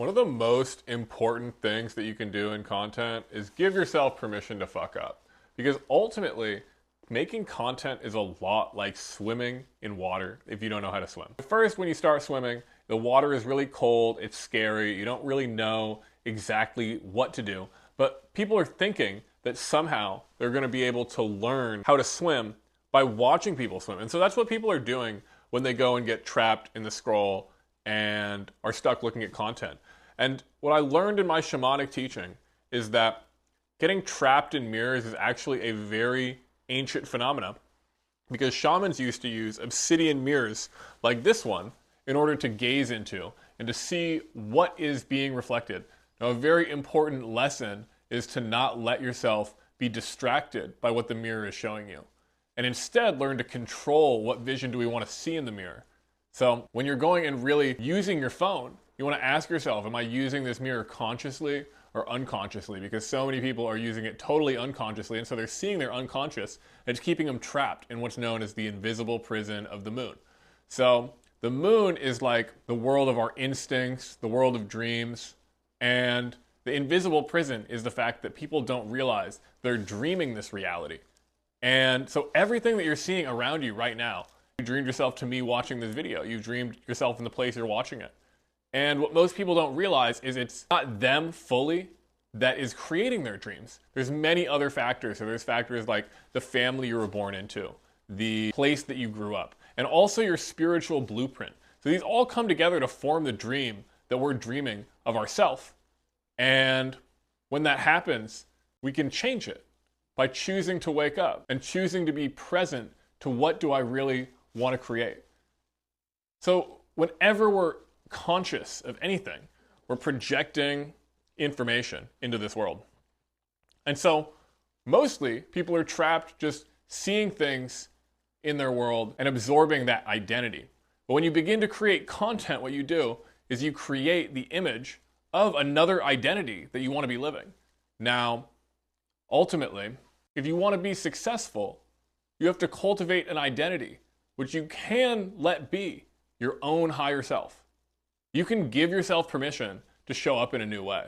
One of the most important things that you can do in content is give yourself permission to fuck up. Because ultimately, making content is a lot like swimming in water if you don't know how to swim. First, when you start swimming, the water is really cold, it's scary, you don't really know exactly what to do. But people are thinking that somehow they're going to be able to learn how to swim by watching people swim. And so that's what people are doing when they go and get trapped in the scroll and are stuck looking at content. And what I learned in my shamanic teaching is that getting trapped in mirrors is actually a very ancient phenomena, because shamans used to use obsidian mirrors like this one in order to gaze into and to see what is being reflected. Now, a very important lesson is to not let yourself be distracted by what the mirror is showing you, and instead learn to control what vision do we want to see in the mirror. So when you're going and really using your phone, you want to ask yourself, am I using this mirror consciously or unconsciously? Because so many people are using it totally unconsciously, and so they're seeing their unconscious, and it's keeping them trapped in what's known as the invisible prison of the moon. So the moon is like the world of our instincts, the world of dreams, and the invisible prison is the fact that people don't realize they're dreaming this reality. And so everything that you're seeing around you right now, you dreamed yourself to me watching this video. You dreamed yourself in the place you're watching it. And what most people don't realize is it's not them fully that is creating their dreams. There's many other factors. So there's factors like the family you were born into, the place that you grew up, and also your spiritual blueprint. So these all come together to form the dream that we're dreaming of ourselves. And when that happens, we can change it by choosing to wake up and choosing to be present to what do I really want to create. So whenever we're conscious of anything, we're projecting information into this world. And so mostly people are trapped just seeing things in their world and absorbing that identity. But when you begin to create content, what you do is you create the image of another identity that you want to be living. Now, ultimately, if you want to be successful, you have to cultivate an identity which you can let be your own higher self. You can give yourself permission to show up in a new way.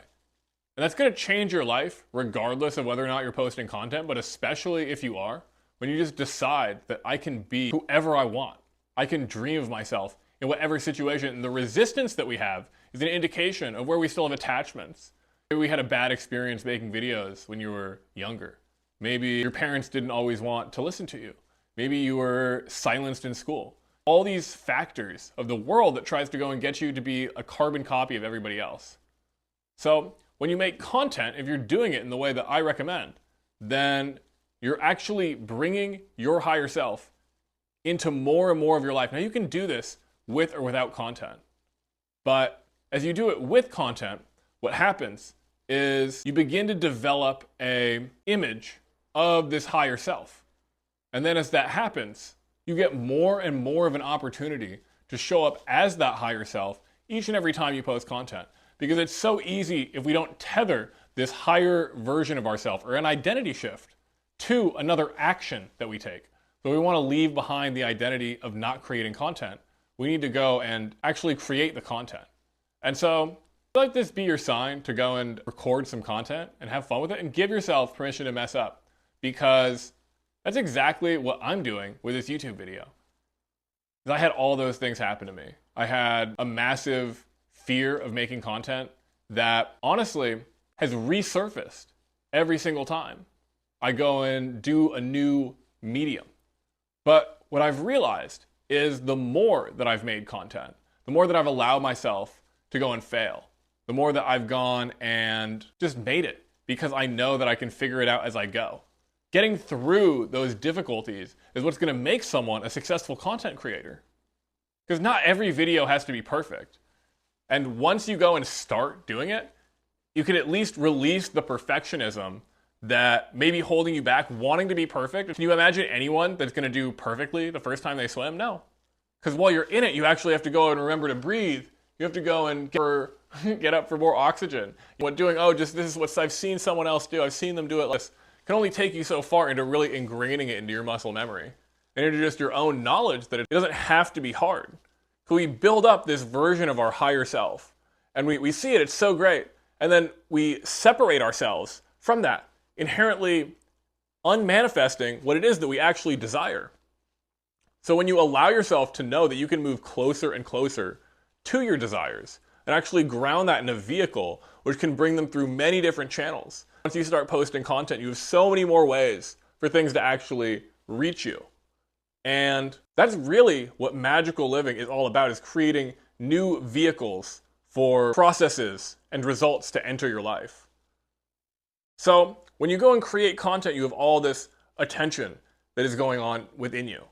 And that's going to change your life regardless of whether or not you're posting content, but especially if you are, when you just decide that I can be whoever I want. I can dream of myself in whatever situation. And the resistance that we have is an indication of where we still have attachments. Maybe we had a bad experience making videos when you were younger. Maybe your parents didn't always want to listen to you. Maybe you were silenced in school. All these factors of the world that tries to go and get you to be a carbon copy of everybody else. So when you make content, if you're doing it in the way that I recommend, then you're actually bringing your higher self into more and more of your life. Now you can do this with or without content. But as you do it with content, what happens is you begin to develop an image of this higher self. And then as that happens, you get more and more of an opportunity to show up as that higher self each and every time you post content. Because it's so easy if we don't tether this higher version of ourselves or an identity shift to another action that we take. So we want to leave behind the identity of not creating content. We need to go and actually create the content. And so let this be your sign to go and record some content and have fun with it and give yourself permission to mess up, because that's exactly what I'm doing with this YouTube video. I had all those things happen to me. I had a massive fear of making content that honestly has resurfaced every single time I go and do a new medium. But what I've realized is the more that I've made content, the more that I've allowed myself to go and fail, the more that I've gone and just made it because I know that I can figure it out as I go. Getting through those difficulties is what's going to make someone a successful content creator. Because not every video has to be perfect. And once you go and start doing it, you can at least release the perfectionism that may be holding you back, wanting to be perfect. Can you imagine anyone that's going to do perfectly the first time they swim? No. Because while you're in it, you actually have to go and remember to breathe. You have to go and get up for more oxygen. What doing, this is what I've seen someone else do. I've seen them do it like this. Can only take you so far into really ingraining it into your muscle memory and into just your own knowledge that it doesn't have to be hard. So we build up this version of our higher self, and we see it, it's so great. And then we separate ourselves from that, inherently unmanifesting what it is that we actually desire. So when you allow yourself to know that you can move closer and closer to your desires and actually ground that in a vehicle which can bring them through many different channels. Once you start posting content, you have so many more ways for things to actually reach you. And that's really what magical living is all about, is creating new vehicles for processes and results to enter your life. So when you go and create content, you have all this attention that is going on within you.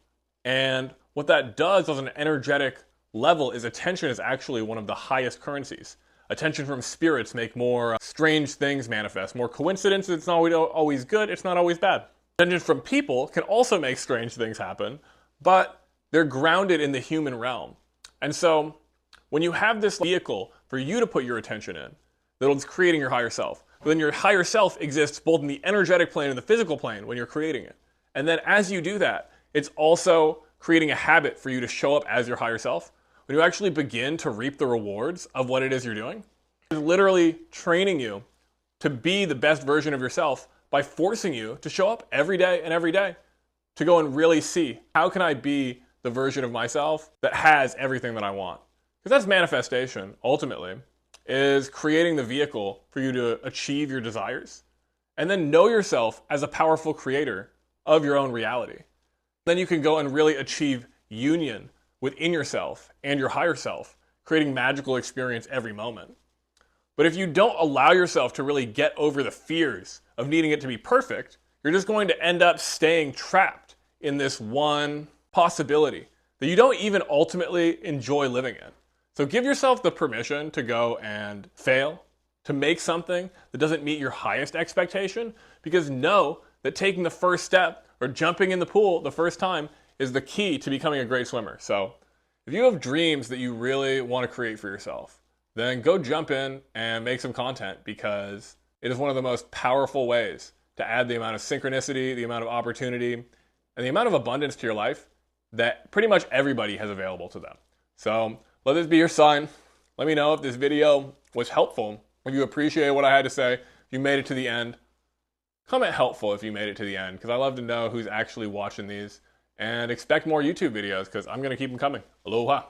And what that does on an energetic level is attention is actually one of the highest currencies. Attention from spirits make more strange things manifest. More coincidences, it's not always good, it's not always bad. Attention from people can also make strange things happen, but they're grounded in the human realm. And so when you have this vehicle for you to put your attention in, that's creating your higher self. But then your higher self exists both in the energetic plane and the physical plane when you're creating it. And then as you do that, it's also creating a habit for you to show up as your higher self. When you actually begin to reap the rewards of what it is you're doing, it's literally training you to be the best version of yourself by forcing you to show up every day and every day to go and really see, how can I be the version of myself that has everything that I want? Because that's manifestation, ultimately, is creating the vehicle for you to achieve your desires and then know yourself as a powerful creator of your own reality. Then you can go and really achieve union within yourself and your higher self, creating magical experience every moment. But if you don't allow yourself to really get over the fears of needing it to be perfect, you're just going to end up staying trapped in this one possibility that you don't even ultimately enjoy living in. So give yourself the permission to go and fail, to make something that doesn't meet your highest expectation, because know that taking the first step or jumping in the pool the first time is the key to becoming a great swimmer. So if you have dreams that you really want to create for yourself, then go jump in and make some content, because it is one of the most powerful ways to add the amount of synchronicity, the amount of opportunity, and the amount of abundance to your life that pretty much everybody has available to them. So let this be your sign. Let me know if this video was helpful, if you appreciate what I had to say, if you made it to the end. Comment helpful if you made it to the end, because I love to know who's actually watching these. And expect more YouTube videos, because I'm going to keep them coming. Aloha.